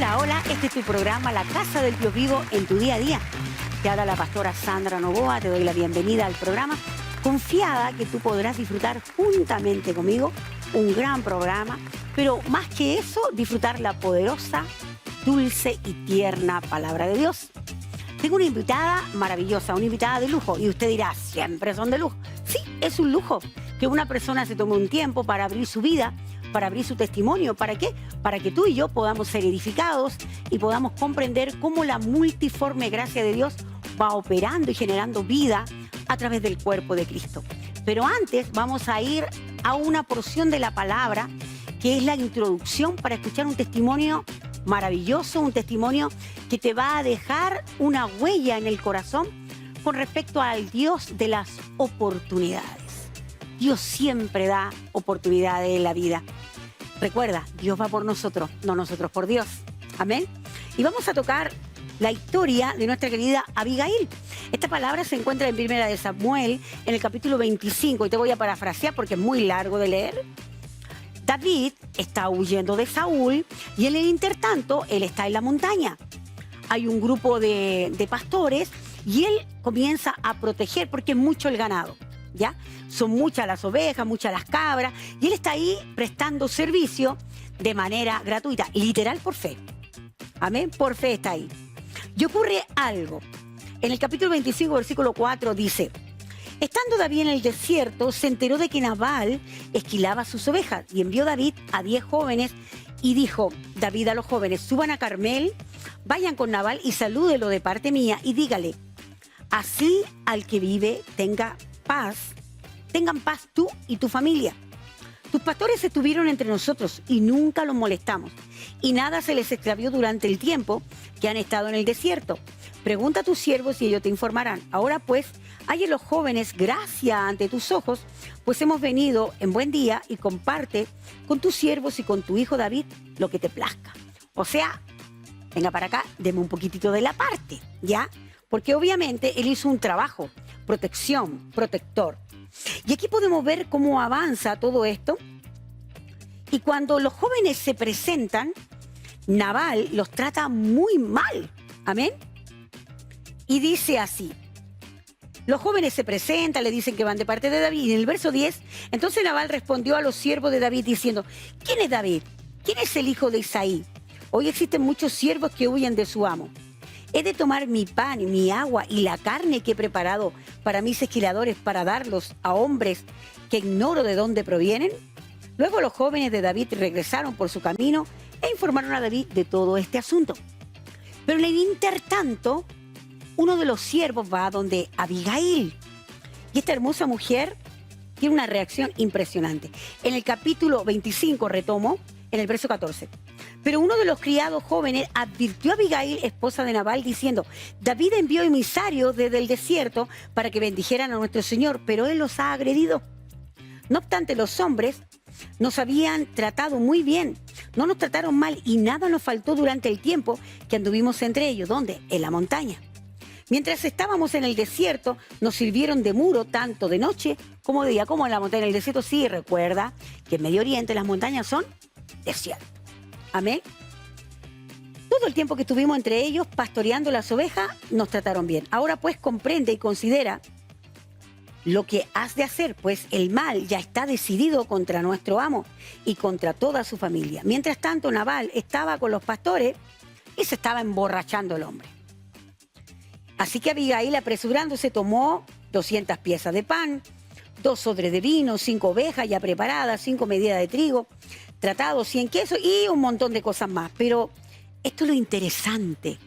Hola, hola, este es tu programa La Casa del Dios Vivo en tu día a día. Te habla la pastora Sandra Novoa, te doy la bienvenida al programa, confiada que tú podrás disfrutar juntamente conmigo un gran programa, pero más que eso, disfrutar la poderosa, dulce y tierna palabra de Dios. Tengo una invitada maravillosa, una invitada de lujo, y usted dirá, ¿siempre son de lujo? Sí, es un lujo que una persona se tome un tiempo para abrir su vida, para abrir su testimonio. ¿Para qué? Para que tú y yo podamos ser edificados y podamos comprender cómo la multiforme gracia de Dios va operando y generando vida a través del cuerpo de Cristo. Pero antes vamos a ir a una porción de la palabra que es la introducción para escuchar un testimonio maravilloso, un testimonio que te va a dejar una huella en el corazón con respecto al Dios de las oportunidades. Dios siempre da oportunidades en la vida. Recuerda, Dios va por nosotros, no nosotros por Dios. Amén. Y vamos a tocar la historia de nuestra querida Abigail. Esta palabra se encuentra en Primera de Samuel, en el capítulo 25, y te voy a parafrasear porque es muy largo de leer. David está huyendo de Saúl y en el intertanto, él está en la montaña. Hay un grupo de pastores y él comienza a proteger porque es mucho el ganado, ¿ya? Son muchas las ovejas, muchas las cabras, y él está ahí prestando servicio de manera gratuita, literal por fe. Amén, por fe está ahí. Y ocurre algo. En el capítulo 25, versículo 4 dice: estando David en el desierto, se enteró de que Nabal esquilaba sus ovejas, y envió David a 10 jóvenes y dijo David a los jóvenes: suban a Carmel, vayan con Nabal y salúdelo de parte mía y dígale: así al que vive tengan paz tú y tu familia. Tus pastores estuvieron entre nosotros y nunca los molestamos, y nada se les extravió durante el tiempo que han estado en el desierto. Pregunta a tus siervos y ellos te informarán. Ahora pues, hay en los jóvenes gracia ante tus ojos, pues hemos venido en buen día, y comparte con tus siervos y con tu hijo David lo que te plazca. O sea, venga para acá, deme un poquitito de la parte, ¿ya? Porque obviamente él hizo un trabajo, protección, protector. Y aquí podemos ver cómo avanza todo esto. Y cuando los jóvenes se presentan, Nabal los trata muy mal. Amén. Y dice así: los jóvenes se presentan, le dicen que van de parte de David. Y en el verso 10, entonces Nabal respondió a los siervos de David diciendo: ¿quién es David? ¿Quién es el hijo de Isaí? Hoy existen muchos siervos que huyen de su amo. ¿He de tomar mi pan, mi agua y la carne que he preparado para mis esquiladores para darlos a hombres que ignoro de dónde provienen? Luego los jóvenes de David regresaron por su camino e informaron a David de todo este asunto. Pero en el intertanto, uno de los siervos va a donde Abigail. Y esta hermosa mujer tiene una reacción impresionante. En el capítulo 25, retomo, en el verso 14. Pero uno de los criados jóvenes advirtió a Abigail, esposa de Nabal, diciendo: David envió emisarios desde el desierto para que bendijeran a nuestro Señor, pero él los ha agredido. No obstante, los hombres nos habían tratado muy bien, no nos trataron mal, y nada nos faltó durante el tiempo que anduvimos entre ellos. ¿Dónde? En la montaña. Mientras estábamos en el desierto, nos sirvieron de muro tanto de noche como de día. Como en la montaña, en el desierto, sí, recuerda que en Medio Oriente las montañas son desierto. Amén. Todo el tiempo que estuvimos entre ellos pastoreando las ovejas, nos trataron bien. Ahora pues comprende y considera lo que has de hacer, pues el mal ya está decidido contra nuestro amo y contra toda su familia. Mientras tanto, Nabal estaba con los pastores y se estaba emborrachando el hombre. Así que Abigail, apresurándose, tomó 200 piezas de pan, 2 odres de vino, 5 ovejas ya preparadas, 5 medidas de trigo tratado, 100 quesos y un montón de cosas más. Pero esto es lo interesante,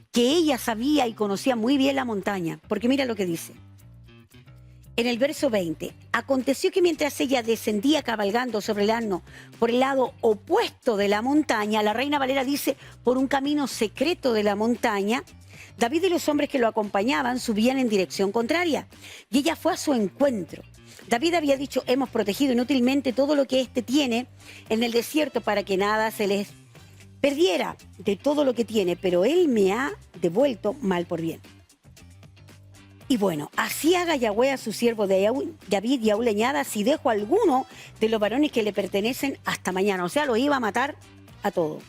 que ella sabía y conocía muy bien la montaña, porque mira lo que dice. En el verso 20, aconteció que mientras ella descendía cabalgando sobre el asno por el lado opuesto de la montaña, la Reina Valera dice, por un camino secreto de la montaña, David y los hombres que lo acompañaban subían en dirección contraria, y ella fue a su encuentro. David había dicho: hemos protegido inútilmente todo lo que éste tiene en el desierto para que nada se les perdiera de todo lo que tiene, pero él me ha devuelto mal por bien. Y bueno, así haga Yahweh a su siervo de David y aún le añada si dejo a alguno de los varones que le pertenecen hasta mañana. O sea, lo iba a matar a todos.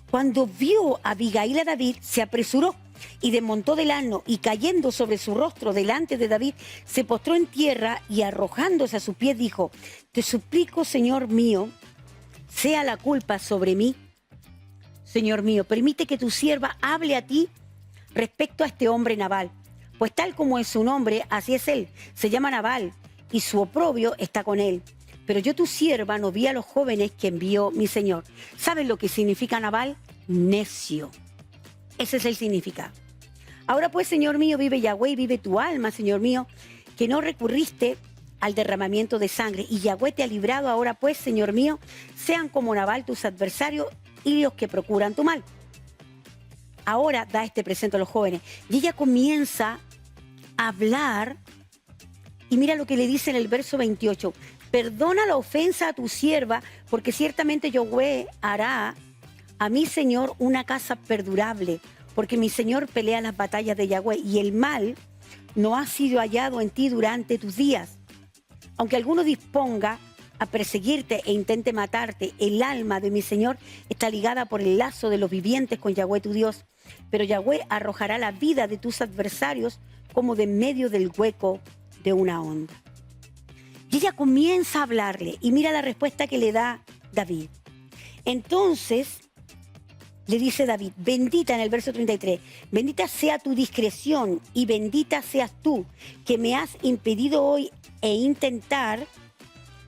Cuando vio a Abigail a David, se apresuró y desmontó del asno y cayendo sobre su rostro delante de David, se postró en tierra y arrojándose a sus pies dijo: te suplico, Señor mío, sea la culpa sobre mí. Señor mío, permite que tu sierva hable a ti respecto a este hombre Nabal, pues tal como es su nombre, así es él. Se llama Nabal y su oprobio está con él. Pero yo, tu sierva, no vi a los jóvenes que envió mi señor. ¿Sabes lo que significa Nabal? Necio. Ese es el significado. Ahora pues, Señor mío, vive Yahweh y vive tu alma, Señor mío, que no recurriste al derramamiento de sangre. Y Yahweh te ha librado. Ahora pues, Señor mío, sean como Nabal tus adversarios y los que procuran tu mal. Ahora da este presente a los jóvenes. Y ella comienza a hablar. Y mira lo que le dice en el verso 28. Perdona la ofensa a tu sierva, porque ciertamente Yahweh hará a mi Señor una casa perdurable, porque mi Señor pelea las batallas de Yahweh y el mal no ha sido hallado en ti durante tus días. Aunque alguno disponga a perseguirte e intente matarte, el alma de mi Señor está ligada por el lazo de los vivientes con Yahweh tu Dios. Pero Yahweh arrojará la vida de tus adversarios como de en medio del hueco de una onda. Y ella comienza a hablarle y mira la respuesta que le da David. Entonces le dice David, bendita en el verso 33, bendita sea tu discreción y bendita seas tú que me has impedido hoy intentar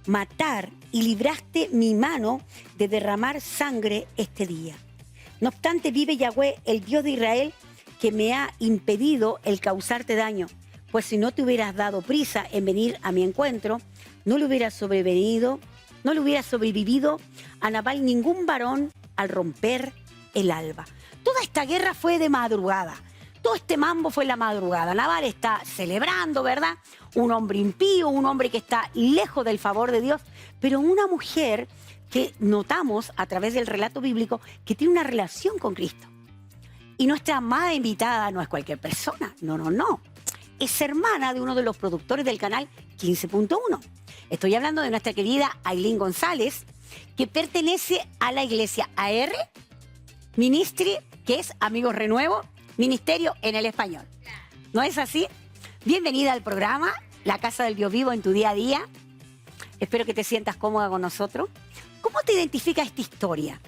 matar y libraste mi mano de derramar sangre este día. No obstante, vive Yahweh, el Dios de Israel, que me ha impedido el causarte daño. Pues si no te hubieras dado prisa en venir a mi encuentro, no le hubiera sobrevivido a Nabal ningún varón al romper el alba. Toda esta guerra fue de madrugada. Todo este mambo fue en la madrugada. Nabal está celebrando, ¿verdad? Un hombre impío, un hombre que está lejos del favor de Dios, pero una mujer que notamos a través del relato bíblico que tiene una relación con Cristo. Y nuestra amada invitada no es cualquier persona, no. Es hermana de uno de los productores del canal 15.1. Estoy hablando de nuestra querida Ailín González, que pertenece a la iglesia AR Ministry, que es Amigos Renuevo, Ministerio en el español. ¿No es así? Bienvenida al programa, La Casa del Dios Vivo en tu día a día. Espero que te sientas cómoda con nosotros. ¿Cómo te identifica esta historia?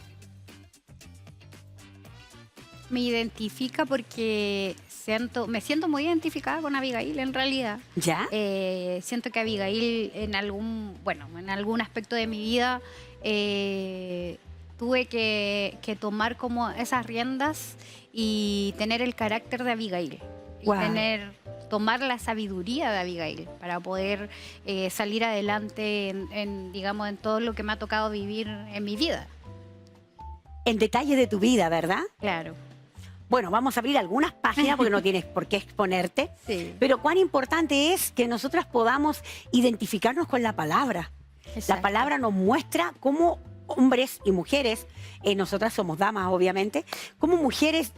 Me identifica porque me siento muy identificada con Abigail en realidad. ¿Ya? Siento que Abigail en algún aspecto de mi vida tuve que tomar como esas riendas y tener el carácter de Abigail. Wow. Y tomar la sabiduría de Abigail para poder salir adelante en todo lo que me ha tocado vivir en mi vida. En detalle de tu vida, ¿verdad? Claro. Bueno, vamos a abrir algunas páginas porque no tienes por qué exponerte. Sí. Pero cuán importante es que nosotras podamos identificarnos con la palabra. Exacto. La palabra nos muestra cómo hombres y mujeres, nosotras somos damas obviamente, cómo mujeres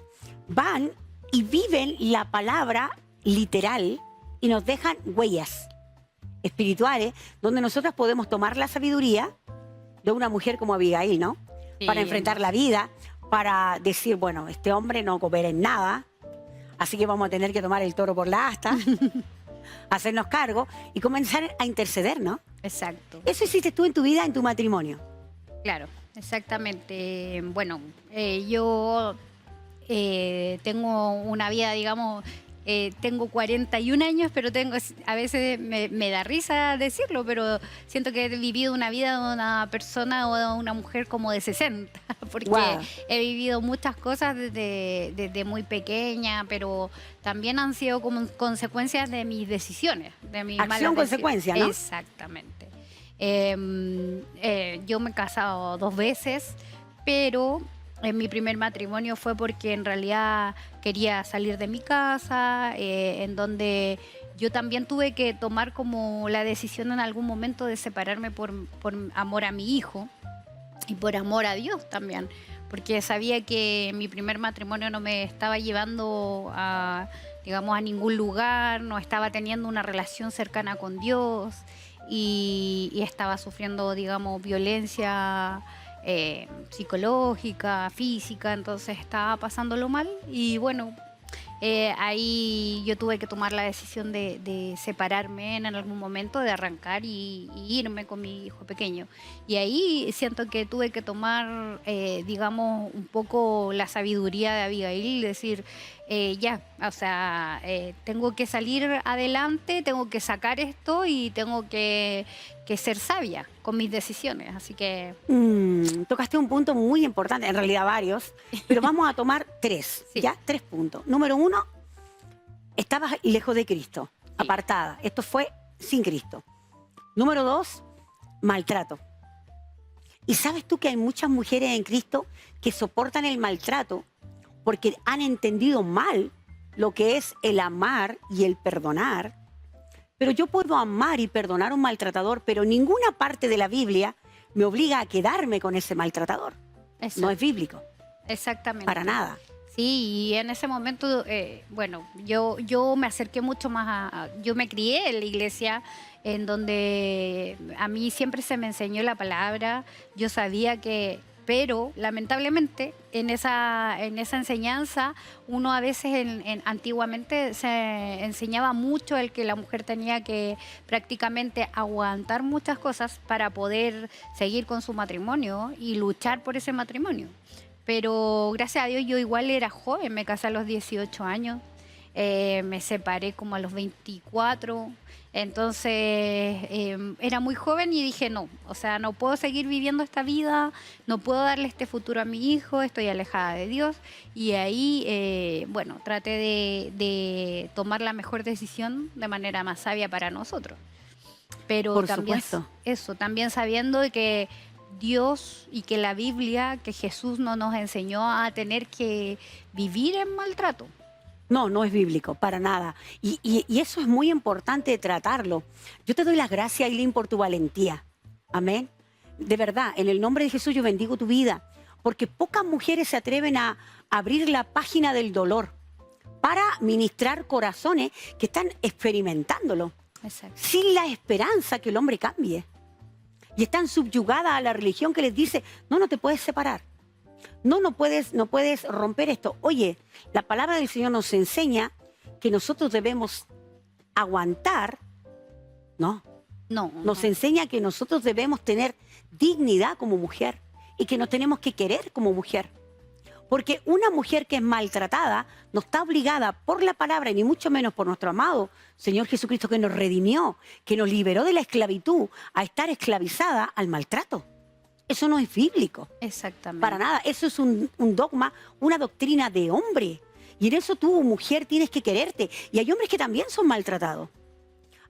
van y viven la palabra literal y nos dejan huellas espirituales donde nosotras podemos tomar la sabiduría de una mujer como Abigail, ¿no? Sí. Para enfrentar la vida, para decir, bueno, este hombre no coopera en nada, así que vamos a tener que tomar el toro por la asta, hacernos cargo y comenzar a interceder, ¿no? Exacto. Eso hiciste tú en tu vida, en tu matrimonio. Claro, exactamente. Bueno, yo tengo una vida, digamos, tengo 41 años, pero a veces me da risa decirlo, pero siento que he vivido una vida de una persona o de una mujer como de 60, porque Wow. he vivido muchas cosas desde muy pequeña, pero también han sido como consecuencias de mis decisiones, de mis malas decisiones. Acción-consecuencia, ¿no? Exactamente. Yo me he casado 2 veces, pero en mi primer matrimonio fue porque en realidad quería salir de mi casa, en donde yo también tuve que tomar como la decisión en algún momento de separarme por amor a mi hijo y por amor a Dios también, porque sabía que mi primer matrimonio no me estaba llevando a ningún lugar, no estaba teniendo una relación cercana con Dios y estaba sufriendo, violencia psicológica, física, entonces estaba pasándolo mal y bueno, ahí yo tuve que tomar la decisión de separarme en algún momento, de arrancar y irme con mi hijo pequeño. Y ahí siento que tuve que tomar, digamos, un poco la sabiduría de Abigail y decir, ya, o sea, tengo que salir adelante, tengo que sacar esto y tengo que ser sabia con mis decisiones. Así que Tocaste un punto muy importante, en realidad varios, pero vamos a tomar tres, sí, ¿ya? 3 puntos. Número 1, estabas lejos de Cristo, apartada. Esto fue sin Cristo. Número 2, maltrato. Y sabes tú que hay muchas mujeres en Cristo que soportan el maltrato porque han entendido mal lo que es el amar y el perdonar. Pero yo puedo amar y perdonar a un maltratador, pero ninguna parte de la Biblia me obliga a quedarme con ese maltratador. No es bíblico, exactamente. para nada. Sí, y en ese momento, bueno, yo me acerqué mucho más yo me crié en la iglesia en donde a mí siempre se me enseñó la palabra, yo sabía que, pero lamentablemente en esa enseñanza uno a veces antiguamente se enseñaba mucho el que la mujer tenía que prácticamente aguantar muchas cosas para poder seguir con su matrimonio y luchar por ese matrimonio. Pero gracias a Dios yo igual era joven, me casé a los 18 años, me separé como a los 24, entonces era muy joven y dije no, o sea, no puedo seguir viviendo esta vida, no puedo darle este futuro a mi hijo, estoy alejada de Dios y ahí, bueno, traté de tomar la mejor decisión de manera más sabia para nosotros. Pero Por también supuesto. eso, también sabiendo de que Dios y que la Biblia, que Jesús no nos enseñó a tener que vivir en maltrato. No, no es bíblico, para nada. Y eso es muy importante tratarlo. Yo te doy las gracias, Eileen, por tu valentía. Amén. De verdad, en el nombre de Jesús yo bendigo tu vida, porque pocas mujeres se atreven a abrir la página del dolor para ministrar corazones que están experimentándolo, Exacto. sin la esperanza que el hombre cambie. Y están subyugadas a la religión que les dice, no, no te puedes separar. No puedes romper esto. Oye, la palabra del Señor nos enseña que nosotros debemos aguantar, ¿no? No, Nos no. enseña que nosotros debemos tener dignidad como mujer y que nos tenemos que querer como mujer. Porque una mujer que es maltratada no está obligada por la palabra, ni mucho menos por nuestro amado Señor Jesucristo, que nos redimió, que nos liberó de la esclavitud, a estar esclavizada al maltrato. Eso no es bíblico, Exactamente. para nada. Eso es un dogma, una doctrina de hombre. Y en eso tú, mujer, tienes que quererte. Y hay hombres que también son maltratados.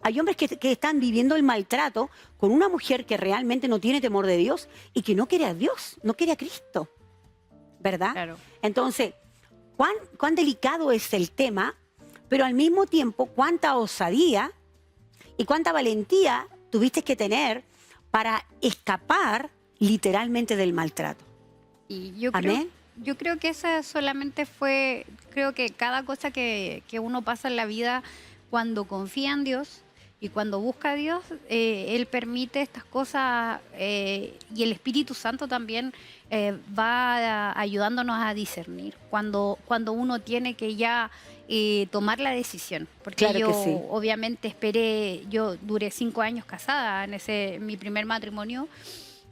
Hay hombres que están viviendo el maltrato con una mujer que realmente no tiene temor de Dios y que no quiere a Dios, no quiere a Cristo. ¿Verdad? Claro. Entonces, cuán delicado es el tema, pero al mismo tiempo, cuánta osadía y cuánta valentía tuviste que tener para escapar literalmente del maltrato. Y yo Amén. creo que esa solamente fue, creo que cada cosa que uno pasa en la vida, cuando confía en Dios y cuando busca a Dios, Él permite estas cosas y el Espíritu Santo también va ayudándonos a discernir cuando uno tiene que ya tomar la decisión. Porque Claro yo que sí. obviamente yo duré 5 años casada en mi primer matrimonio.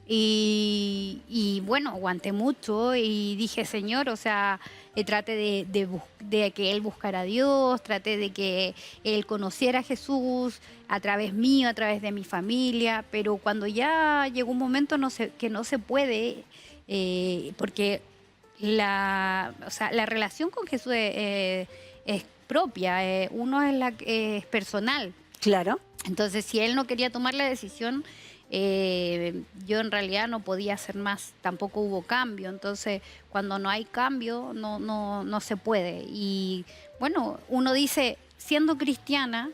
Y bueno, aguanté mucho y dije, Señor, o sea, trate de que Él buscara a Dios, trate de que Él conociera a Jesús a través mío, a través de mi familia, pero cuando ya llegó un momento que no se puede, porque o sea, la relación con Jesús es propia, uno es personal. Claro. Entonces, si Él no quería tomar la decisión, yo en realidad no podía hacer más, tampoco hubo cambio, entonces cuando no hay cambio no se puede. Y bueno, uno dice, siendo cristiana,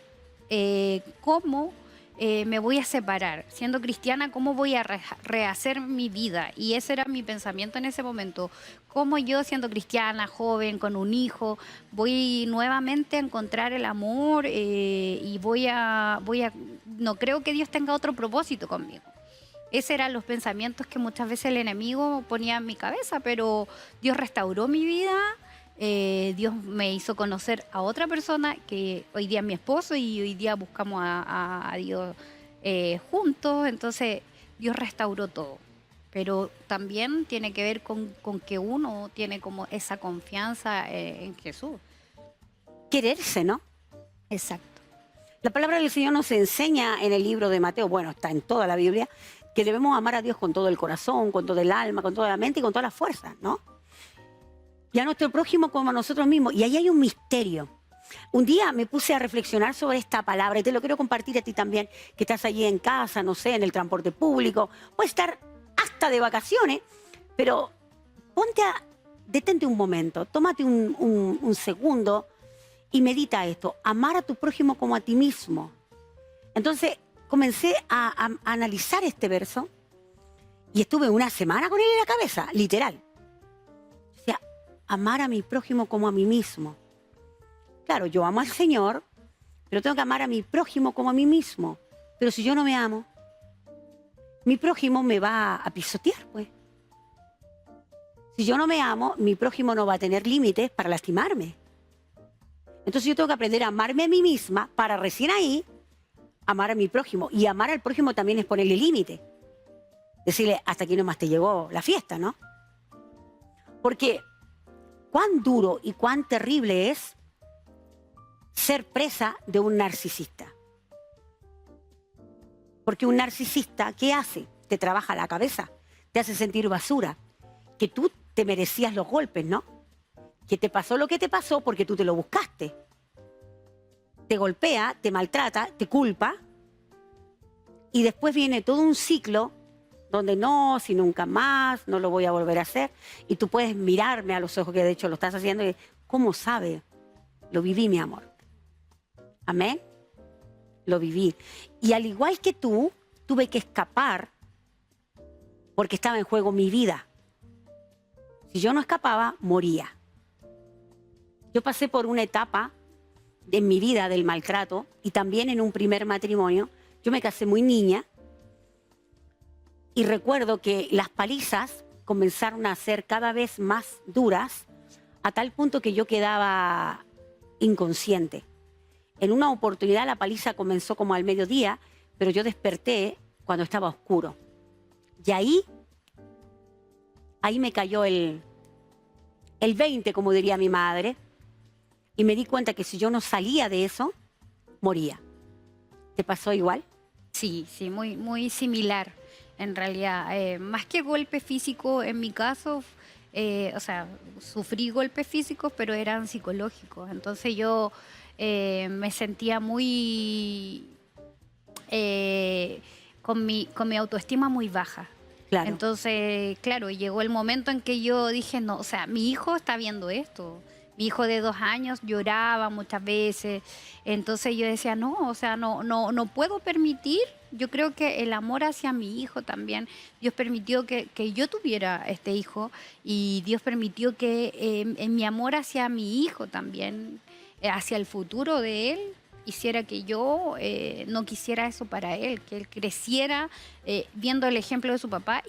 ¿cómo me voy a separar? Siendo cristiana, ¿cómo voy a rehacer mi vida? Y ese era mi pensamiento en ese momento. ¿Cómo yo, siendo cristiana, joven, con un hijo, voy nuevamente a encontrar el amor y no creo que Dios tenga otro propósito conmigo? Esos eran los pensamientos que muchas veces el enemigo ponía en mi cabeza, pero Dios restauró mi vida. Dios me hizo conocer a otra persona que hoy día es mi esposo y hoy día buscamos a Dios juntos. Entonces Dios restauró todo. Pero también tiene que ver con que uno tiene como esa confianza en Jesús. Quererse, ¿no? Exacto. La palabra del Señor nos enseña en el libro de Mateo, bueno, está en toda la Biblia, que debemos amar a Dios con todo el corazón, con todo el alma, con toda la mente y con todas las fuerzas, ¿no? Y a nuestro prójimo como a nosotros mismos. Y ahí hay un misterio. Un día me puse a reflexionar sobre esta palabra y te lo quiero compartir a ti también, que estás allí en casa, no sé, en el transporte público, puedes estar hasta de vacaciones, pero detente un momento, tómate un segundo y medita esto, amar a tu prójimo como a ti mismo. Entonces comencé a analizar este verso y estuve una semana con él en la cabeza, literal. O sea, amar a mi prójimo como a mí mismo. Claro, yo amo al Señor, pero tengo que amar a mi prójimo como a mí mismo. Pero si yo no me amo, mi prójimo me va a pisotear, pues. Si yo no me amo, mi prójimo no va a tener límites para lastimarme. Entonces yo tengo que aprender a amarme a mí misma para recién ahí amar a mi prójimo. Y amar al prójimo también es ponerle límite. Decirle, hasta aquí nomás te llegó la fiesta, ¿no? Porque cuán duro y cuán terrible es ser presa de un narcisista. Porque un narcisista, ¿qué hace? Te trabaja la cabeza, te hace sentir basura, que tú te merecías los golpes, ¿no? Que te pasó lo que te pasó porque tú te lo buscaste. Te golpea, te maltrata, te culpa, y después viene todo un ciclo donde no, si nunca más, no lo voy a volver a hacer, y tú puedes mirarme a los ojos, que de hecho lo estás haciendo, y ¿cómo sabe? Lo viví, mi amor. Amén. Lo viví. Y al igual que tú, tuve que escapar porque estaba en juego mi vida. Si yo no escapaba, moría. Yo pasé por una etapa en mi vida del maltrato y también en un primer matrimonio. Yo me casé muy niña y recuerdo que las palizas comenzaron a ser cada vez más duras a tal punto que yo quedaba inconsciente. En una oportunidad la paliza comenzó como al mediodía, pero yo desperté cuando estaba oscuro. Y ahí me cayó el 20, como diría mi madre, y me di cuenta que si yo no salía de eso, moría. ¿Te pasó igual? Sí, sí, muy, muy similar en realidad. Más que golpe físico en mi caso, o sea, sufrí golpes físicos, pero eran psicológicos. Entonces yo me sentía muy con mi autoestima muy baja. Claro. Entonces, claro, llegó el momento en que yo dije, no, o sea, mi hijo está viendo esto. Mi hijo de 2 años lloraba muchas veces. Entonces yo decía, no, o sea, no puedo permitir. Yo creo que el amor hacia mi hijo también, Dios permitió que yo tuviera este hijo y Dios permitió que en mi amor hacia mi hijo también, hacia el futuro de él, hiciera que yo no quisiera eso para él, que él creciera viendo el ejemplo de su papá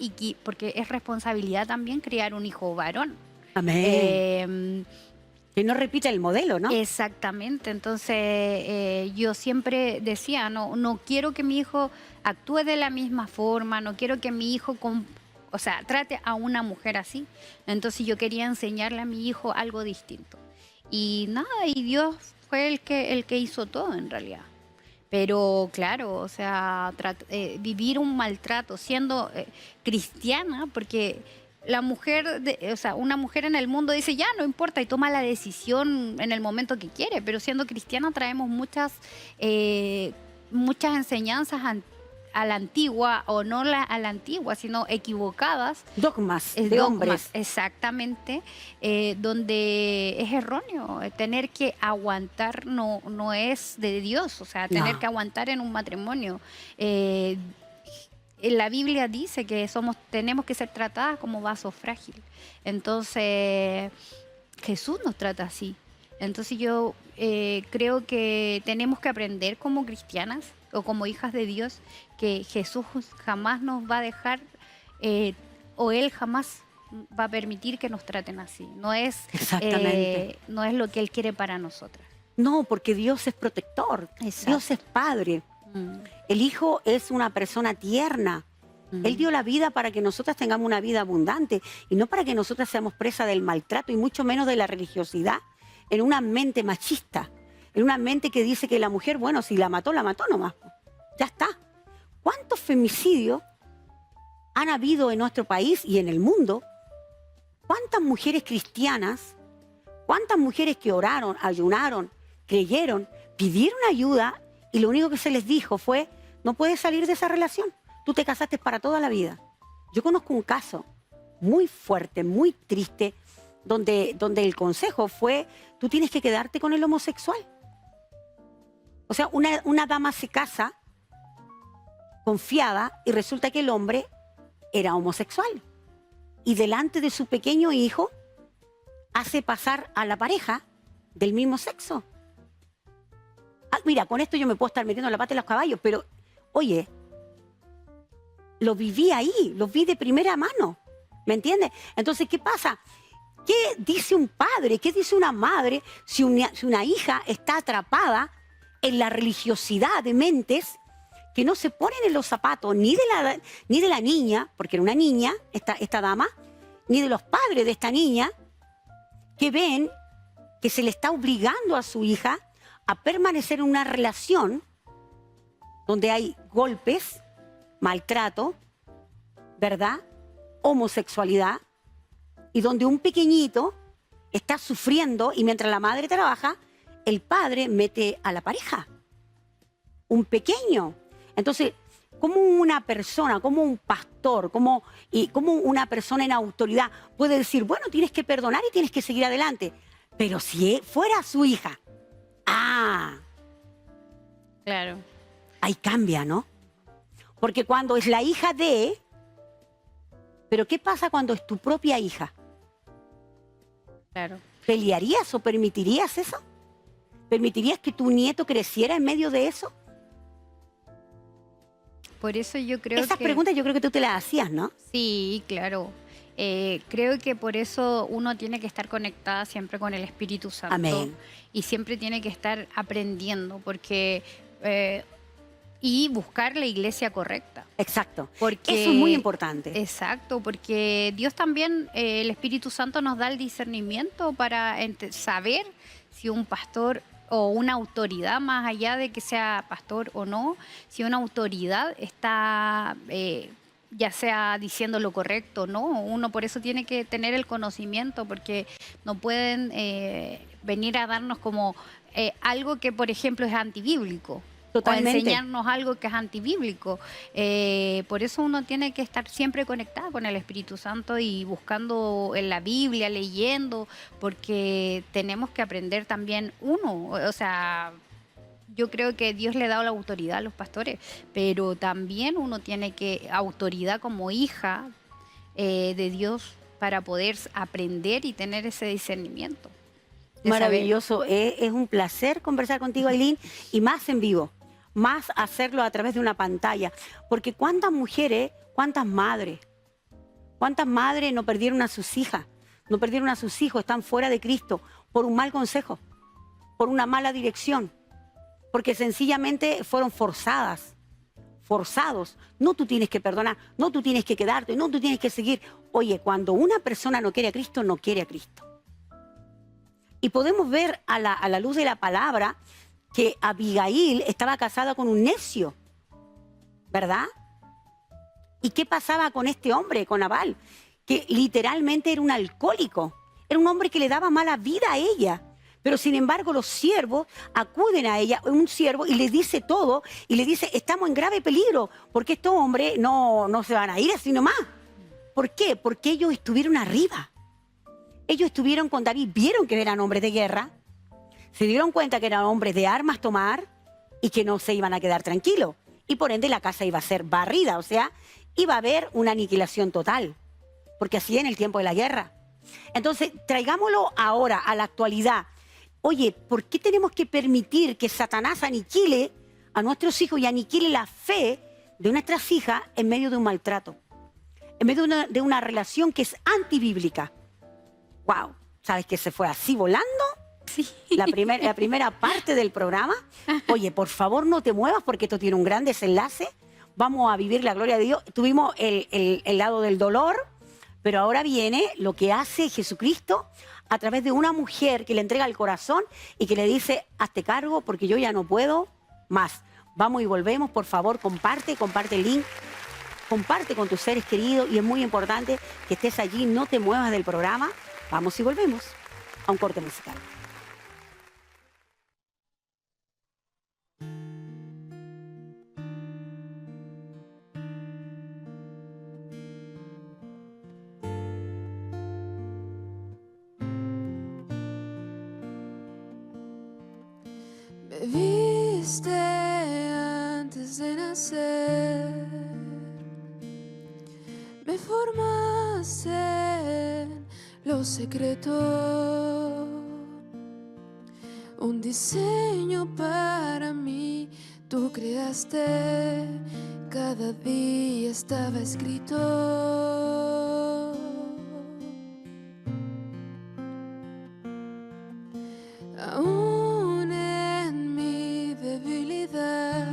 porque es responsabilidad también criar un hijo varón. Amén. Que no repita el modelo, ¿no? Exactamente. Entonces yo siempre decía, no quiero que mi hijo actúe de la misma forma, no quiero que mi hijo trate a una mujer así. Entonces yo quería enseñarle a mi hijo algo distinto. Y nada, y Dios fue el que hizo todo en realidad. Pero claro, o sea, vivir un maltrato siendo cristiana, porque la mujer, una mujer en el mundo dice, ya, no importa, y toma la decisión en el momento que quiere, pero siendo cristiana traemos muchas enseñanzas a la antigua, o no a la antigua, sino equivocadas. Dogmas de hombres. Exactamente, donde es erróneo. Tener que aguantar no es de Dios, o sea, tener que aguantar en un matrimonio. La Biblia dice que tenemos que ser tratadas como vaso frágil. Entonces, Jesús nos trata así. Entonces yo creo que tenemos que aprender como cristianas o como hijas de Dios, que Jesús jamás nos va a dejar o Él jamás va a permitir que nos traten así. Exactamente. No es lo que Él quiere para nosotras. No, porque Dios es protector, Exacto. Dios es padre. El Hijo es una persona tierna. Él dio la vida para que nosotras tengamos una vida abundante y no para que nosotras seamos presa del maltrato y mucho menos de la religiosidad en una mente machista, en una mente que dice que la mujer, bueno, si la mató nomás. Ya está. ¿Cuántos femicidios han habido en nuestro país y en el mundo? ¿Cuántas mujeres cristianas, cuántas mujeres que oraron, ayunaron, creyeron, pidieron ayuda y lo único que se les dijo fue, no puedes salir de esa relación, tú te casaste para toda la vida? Yo conozco un caso muy fuerte, muy triste, donde el consejo fue, tú tienes que quedarte con el homosexual. O sea, una dama se casa confiada y resulta que el hombre era homosexual. Y delante de su pequeño hijo hace pasar a la pareja del mismo sexo. Mira, con esto yo me puedo estar metiendo la pata en los caballos, pero, oye, lo viví ahí, lo vi de primera mano, ¿me entiendes? Entonces, ¿qué pasa? ¿Qué dice un padre, qué dice una madre si una hija está atrapada en la religiosidad de mentes que no se ponen en los zapatos ni de la niña, porque era una niña, esta dama, ni de los padres de esta niña, que ven que se le está obligando a su hija a permanecer en una relación donde hay golpes, maltrato, ¿verdad? Homosexualidad, y donde un pequeñito está sufriendo y mientras la madre trabaja, el padre mete a la pareja. Un pequeño. Entonces, ¿cómo una persona, como un pastor, como una persona en autoridad puede decir, bueno, tienes que perdonar y tienes que seguir adelante? Pero si fuera su hija, claro, ahí cambia, ¿no? Porque cuando es la hija de... Pero ¿qué pasa cuando es tu propia hija? claro. ¿Pelearías o permitirías eso? ¿Permitirías que tu nieto creciera en medio de eso? Por eso yo creo Esas que... preguntas yo creo que tú te las hacías, ¿no? Sí, claro. Creo que por eso uno tiene que estar conectada siempre con el Espíritu Santo. Amén. Y siempre tiene que estar aprendiendo, porque y buscar la iglesia correcta. Exacto. Porque, eso es muy importante. Exacto, porque Dios también, el Espíritu Santo nos da el discernimiento para saber si un pastor o una autoridad, más allá de que sea pastor o no, si una autoridad está... ya sea diciendo lo correcto o no, uno por eso tiene que tener el conocimiento, porque no pueden venir a darnos como algo que, por ejemplo, es antibíblico. Totalmente. O enseñarnos algo que es antibíblico. Por eso uno tiene que estar siempre conectado con el Espíritu Santo y buscando en la Biblia, leyendo, porque tenemos que aprender también uno. O sea, yo creo que Dios le ha dado la autoridad a los pastores, pero también uno tiene que autoridad como hija de Dios para poder aprender y tener ese discernimiento. Maravilloso. Es un placer conversar contigo, Ailín, y más en vivo, más hacerlo a través de una pantalla. Porque cuántas mujeres, cuántas madres no perdieron a sus hijas, no perdieron a sus hijos, están fuera de Cristo por un mal consejo, por una mala dirección. Porque sencillamente fueron forzados. No, tú tienes que perdonar, no, tú tienes que quedarte, no, tú tienes que seguir. Oye, cuando una persona no quiere a Cristo, no quiere a Cristo. Y podemos ver a la luz de la palabra que Abigail estaba casada con un necio, ¿verdad? ¿Y qué pasaba con este hombre, con Nabal? Que literalmente era un alcohólico, era un hombre que le daba mala vida a ella. Pero sin embargo los siervos acuden a ella, un siervo, y le dice todo, y le dice, estamos en grave peligro, porque estos hombres no se van a ir así nomás. ¿Por qué? Porque ellos estuvieron arriba. Ellos estuvieron con David, vieron que eran hombres de guerra, se dieron cuenta que eran hombres de armas tomar y que no se iban a quedar tranquilos. Y por ende la casa iba a ser barrida, o sea, iba a haber una aniquilación total, porque así en el tiempo de la guerra. Entonces, traigámoslo ahora, a la actualidad. Oye, ¿por qué tenemos que permitir que Satanás aniquile a nuestros hijos y aniquile la fe de nuestras hijas en medio de un maltrato, en medio de una relación que es antibíblica. ¡Wow! ¿Sabes que se fue así volando? Sí. La primera parte del programa. Oye, por favor no te muevas porque esto tiene un gran desenlace. Vamos a vivir la gloria de Dios. Tuvimos el lado del dolor, pero ahora viene lo que hace Jesucristo a través de una mujer que le entrega el corazón y que le dice, hazte cargo porque yo ya no puedo más. Vamos y volvemos, por favor, comparte el link, comparte con tus seres queridos y es muy importante que estés allí, no te muevas del programa. Vamos y volvemos a un corte musical. Me viste antes de nacer, me formaste en lo secreto, un diseño para mí tú creaste, cada día estaba escrito. Aún en mi debilidad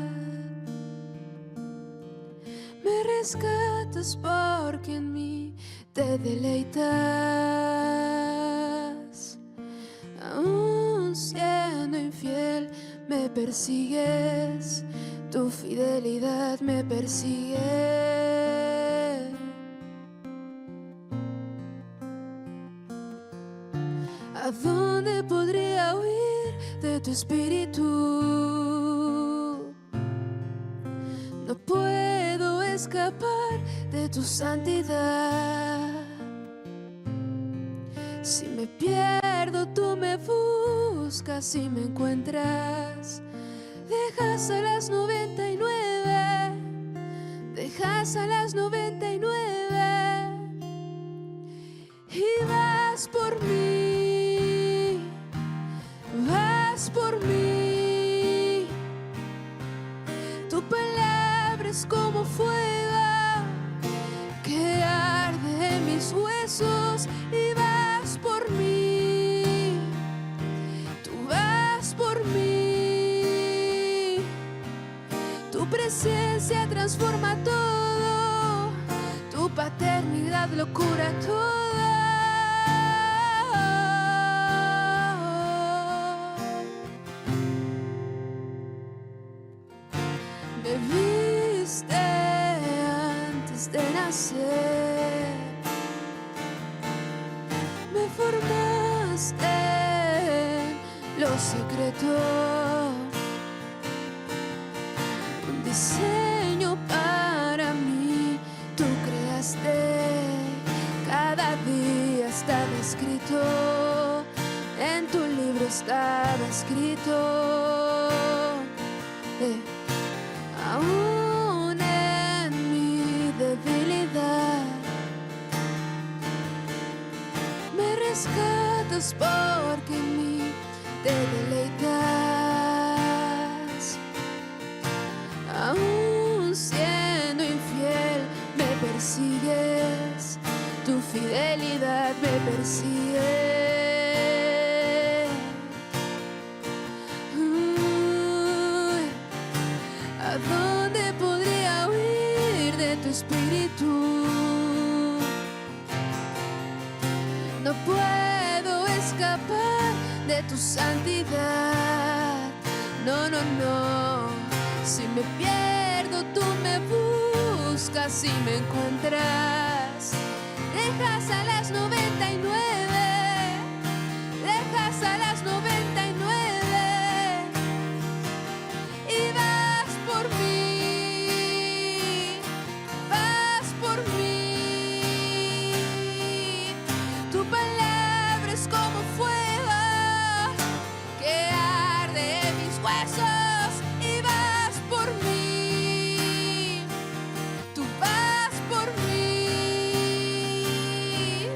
me rescatas porque en mí te deleitas. Aún siendo infiel me persigues, tu fidelidad me persigue. ¿A dónde podría huir de tu espíritu? No puedo escapar de tu santidad. Si me pierdo, tú me buscas y me encuentras. Dejas a las 99, dejas a las 99 y vas por mí, vas por mí. Tu palabra es como fuego que arde en mis huesos y vas por mí, tú vas por mí. Tu presencia transforma todo, tu paternidad lo cura todo. Me viste antes de nacer, me formaste en lo secreto, un diseño para mí tú creaste, cada día estaba escrito, en tu libro estaba escrito. Aún en mi debilidad me rescatas porque en mí te deleitas. Aún siendo infiel me persigues, tu fidelidad me persigue. ¿A dónde podría huir de tu espíritu? No puedo escapar de tu santidad. No, no, no. Si me pierdo, tú me buscas y me encuentras. Dejas a las 99, dejas a las 99 y vas por mí, vas por mí. Tu palabra es como fuego que arde en mis huesos y vas por mí, tú vas por mí.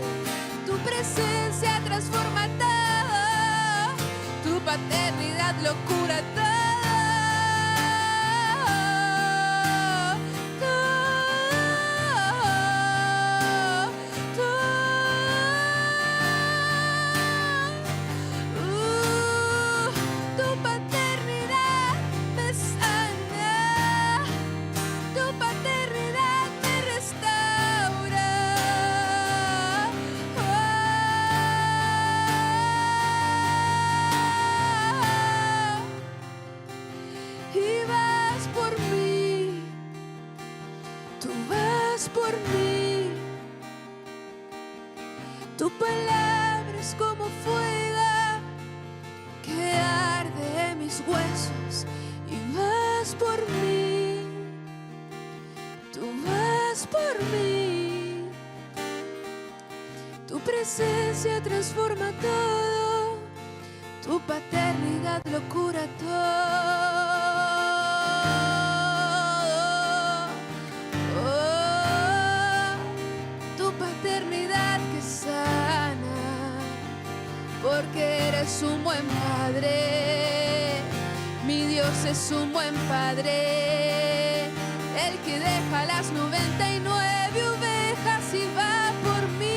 Tu presencia transforma todo, tu paternidad lo cura todo. vas por mí. Tu palabra es como fuego que arde en mis huesos y vas por mí. Tú vas por mí. Tu presencia transforma todo. Tu paternidad lo cura todo. Tu paternidad que sana, porque eres un buen padre. Mi Dios es un buen padre, el que deja las 99 ovejas y va por mí.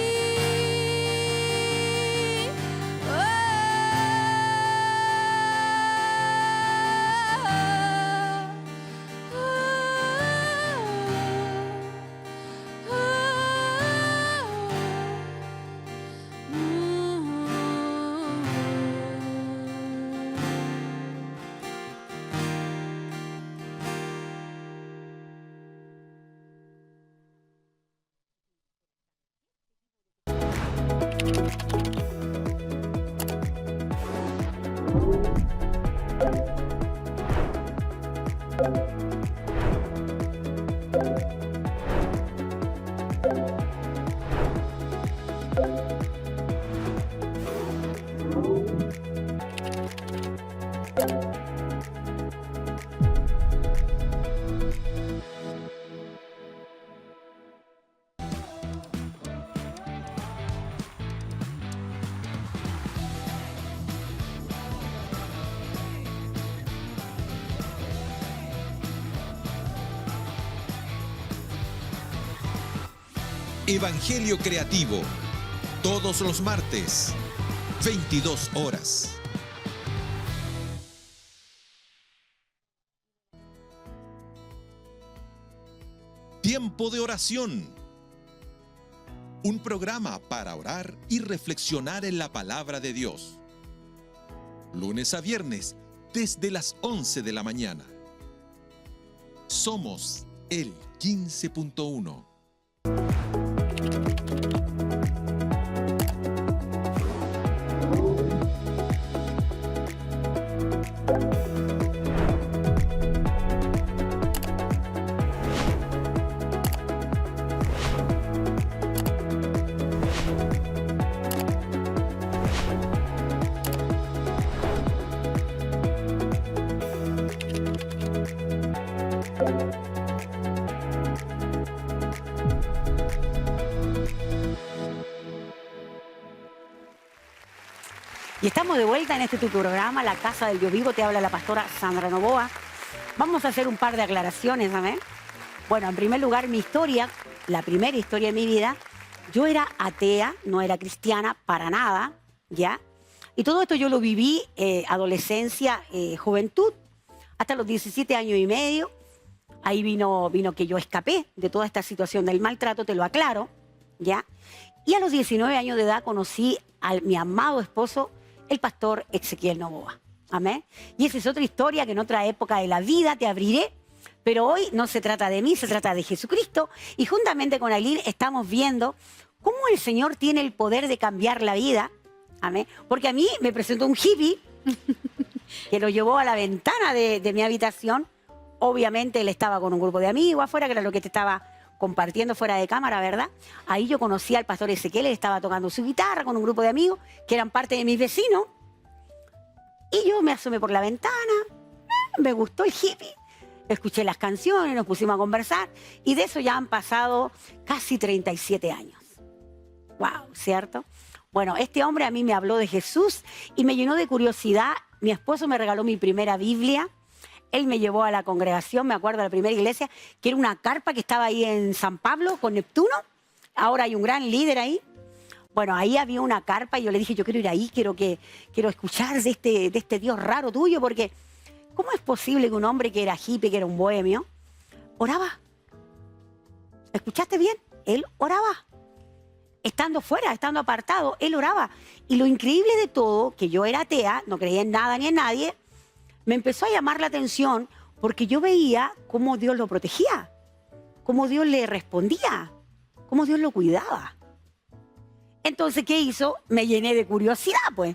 Evangelio Creativo, todos los martes, 22 horas. Tiempo de oración. Un programa para orar y reflexionar en la palabra de Dios. Lunes a viernes, desde las 11 de la mañana. Somos el 15.1. Y estamos de vuelta en este tu programa, La Casa del Dios Vivo. Te habla la pastora Sandra Novoa. Vamos a hacer un par de aclaraciones, ¿sabes? Bueno, en primer lugar, mi historia, la primera historia de mi vida, yo era atea, no era cristiana para nada, ¿ya? Y todo esto yo lo viví adolescencia, juventud, hasta los 17 años y medio. Ahí vino que yo escapé de toda esta situación del maltrato, te lo aclaro, ¿ya? Y a los 19 años de edad conocí a mi amado esposo, el pastor Ezequiel Novoa. Amén. Y esa es otra historia que en otra época de la vida te abriré. Pero hoy no se trata de mí, se trata de Jesucristo. Y juntamente con Aileen estamos viendo cómo el Señor tiene el poder de cambiar la vida. Amén. Porque a mí me presentó un hippie que lo llevó a la ventana de mi habitación. Obviamente él estaba con un grupo de amigos afuera, que era lo que te estaba compartiendo fuera de cámara, ¿verdad? Ahí yo conocí al pastor Ezequiel, él estaba tocando su guitarra con un grupo de amigos que eran parte de mis vecinos. Y yo me asomé por la ventana, me gustó el hippie, escuché las canciones, nos pusimos a conversar y de eso ya han pasado casi 37 años. ¡Wow! ¿Cierto? Bueno, este hombre a mí me habló de Jesús y me llenó de curiosidad. Mi esposo me regaló mi primera Biblia. Él me llevó a la congregación, me acuerdo, a la primera iglesia, que era una carpa que estaba ahí en San Pablo con Neptuno. Ahora hay un gran líder ahí. Bueno, ahí había una carpa y yo le dije, yo quiero ir ahí, quiero escuchar de este Dios raro tuyo, porque ¿cómo es posible que un hombre que era hippie, que era un bohemio, oraba? ¿Escuchaste bien? Él oraba. Estando fuera, estando apartado, él oraba. Y lo increíble de todo, que yo era atea, no creía en nada ni en nadie, me empezó a llamar la atención porque yo veía cómo Dios lo protegía. cómo Dios le respondía, cómo Dios lo cuidaba. Entonces, ¿qué hizo? Me llené de curiosidad, pues.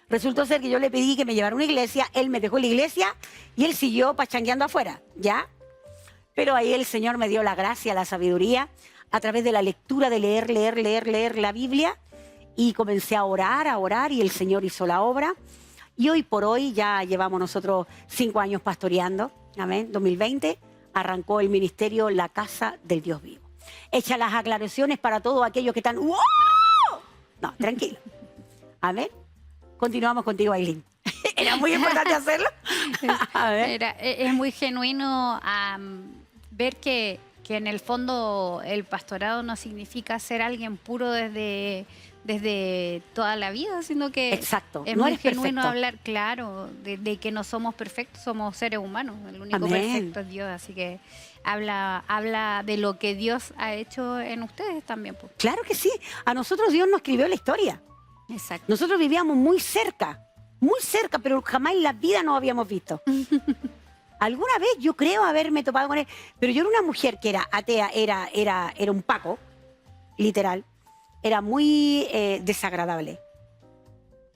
Resultó ser que yo le pedí que me llevara a una iglesia, él me dejó en la iglesia y él siguió pachangueando afuera, ¿ya? Pero ahí el Señor me dio la gracia, la sabiduría, a través de la lectura, de leer la Biblia, y comencé a orar, y el Señor hizo la obra. Y hoy por hoy ya llevamos nosotros 5 años pastoreando, amén. 2020 arrancó el ministerio La Casa del Dios Vivo. Hecha las aclaraciones para todos aquellos que están... ¡wow! No, tranquilo. Amén. Continuamos contigo, Ailín. Era muy importante hacerlo. A ver. Es muy genuino ver que en el fondo el pastorado no significa ser alguien puro desde toda la vida, sino que exacto, es no muy eres genuino perfecto. hablar, claro, de que no somos perfectos, somos seres humanos. El único Amén. perfecto es Dios, así que habla de lo que Dios ha hecho en ustedes también, pues. Claro que sí. A nosotros Dios nos escribió la historia. Exacto. Nosotros vivíamos muy cerca, pero jamás en la vida nos habíamos visto. Alguna vez yo creo haberme topado con él, pero yo era una mujer que era atea, era un Paco, literal. Era muy desagradable.